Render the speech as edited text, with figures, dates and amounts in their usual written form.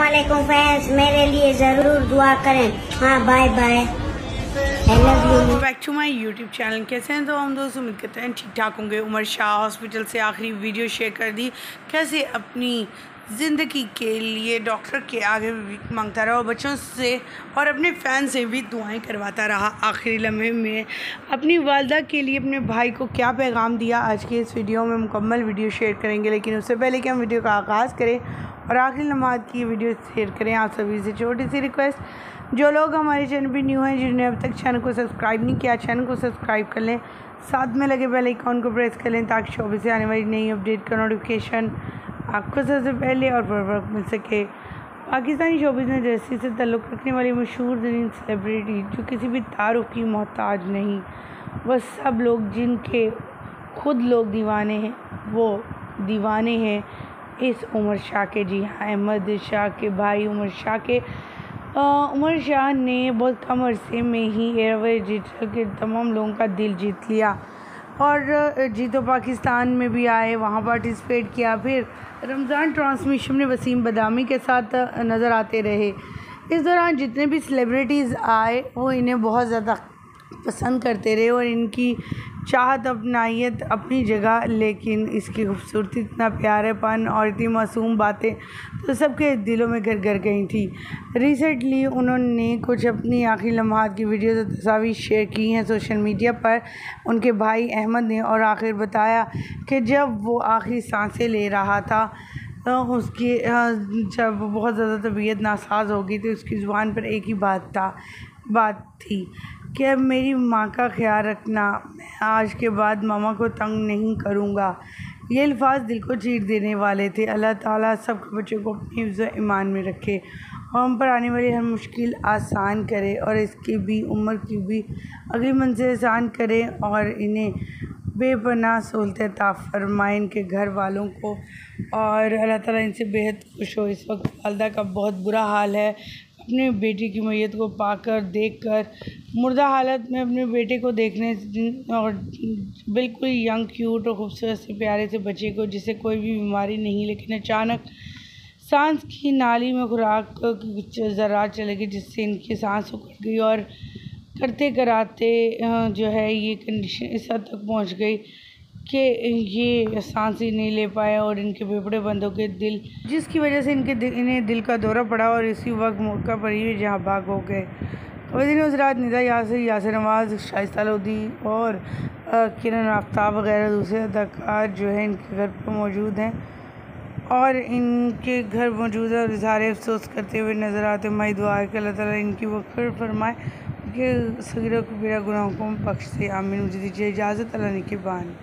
वालेकुम फ्रेंड्स, मेरे लिए ज़रूर दुआ करें। हाँ, bye bye, I love you. Back to my YouTube channel. कैसे हैं तो हम दोस्त, उम्मीद करते हैं ठीक ठाक होंगे। उमर शाह हॉस्पिटल से आखिरी वीडियो शेयर कर दी, कैसे अपनी ज़िंदगी के लिए डॉक्टर के आगे भी मांगता रहा और बच्चों से और अपने फ़ैन से भी दुआएं करवाता रहा। आखिरी लम्हे में अपनी वालदा के लिए अपने भाई को क्या पैगाम दिया, आज के इस वीडियो में मुकम्मल वीडियो शेयर करेंगे। लेकिन उससे पहले कि हम वीडियो का आगाज़ करें और आखिरी लम्हात की वीडियो शेयर करें, आप सभी से छोटी सी रिक्वेस्ट, जो लोग हमारे चैनल पर न्यू हैं, जिन्होंने अब तक चैनल को सब्सक्राइब नहीं किया, चैनल को सब्सक्राइब कर लें, साथ में लगे बेल आइकॉन को प्रेस कर लें ताकि शोबे से आने वाली नई अपडेट का नोटिफिकेशन आपको सबसे पहले और बर मिल सके। पाकिस्तानी शोबिज़ में जर्सी से ताल्लुक़ रखने वाली मशहूर तरीन सेलिब्रिटी जो किसी भी तारुफ की मोहताज नहीं, वह सब लोग जिनके खुद लोग दीवाने हैं, वो दीवाने हैं इस उमर शाह के। जी हाँ, अहमद शाह के भाई उमर शाह के। उमर शाह ने बहुत कम अरसे में ही एयरवेज के तमाम लोगों का दिल जीत लिया और जीतो पाकिस्तान में भी आए, वहाँ पार्टिसिपेट किया। फिर रमज़ान ट्रांसमिशन में वसीम बदामी के साथ नज़र आते रहे। इस दौरान जितने भी सेलिब्रिटीज़ आए वो इन्हें बहुत ज़्यादा पसंद करते रहे और इनकी चाहत अपनाइत अपनी जगह, लेकिन इसकी खूबसूरती, इतना प्यारेपन और इतनी मासूम बातें तो सबके दिलों में घर घर गई थी। रिसेंटली उन्होंने कुछ अपनी आखिरी लम्हात की वीडियोज़ और तस्वीर शेयर की हैं सोशल मीडिया पर उनके भाई अहमद ने, और आखिर बताया कि जब वो आखिरी सांसें ले रहा था तो उसकी जब बहुत ज़्यादा तबीयत नासाज हो गई तो उसकी ज़ुबान पर एक ही बात थी कि मेरी माँ का ख्याल रखना, मैं आज के बाद मामा को तंग नहीं करूँगा। ये अल्फाज दिल को चीर देने वाले थे। अल्लाह ताला सब बच्चों को अपनी हिफ्ज़ ईमान में रखे और हम पर आने वाली हर मुश्किल आसान करे और इसकी भी उम्र की भी अगली मंजिल आसान करे और इन्हें बेपनाह सहूलतें अता फरमाए इनके घर वालों को, और अल्लाह ताला इनसे बेहद खुश हो। इस वक्त वालदा का बहुत बुरा हाल है। अपने बेटे की मैयत को पाकर, देखकर, मुर्दा हालत में अपने बेटे को देखने और बिल्कुल यंग, क्यूट और खूबसूरत से प्यारे से बच्चे को जिसे कोई भी बीमारी नहीं, लेकिन अचानक सांस की नाली में खुराक कुछ ज़रात चले गई जिससे इनकी सांस उखड़ गई और करते कराते जो है ये कंडीशन इस हद तक पहुंच गई कि ये सांस ही नहीं ले पाए और इनके फेफड़े बंद हो गए, दिल, जिसकी वजह से इन्हें दिल का दौरा पड़ा और इसी वक्त मौका पर ही जहाँ भाग हो गए। वज़ीर वज़रात निदा यासिर नवाज़, शाइस्ता लोधी और किरण आफ्ताब वगैरह दूसरे अदाकार जो है इनके घर पर मौजूद हैं और इनके घर मौजूद है और इज़हार अफसोस करते हुए नज़र आते। हमारी दुआ है कि अल्लाह ताला इनकी मग़फ़िरत फरमाए, कि सगीरा कबीरा गुनाहों को बख्श दे। आमीन। मुझे दीजिए इजाज़त। अल्लाह निगहबान।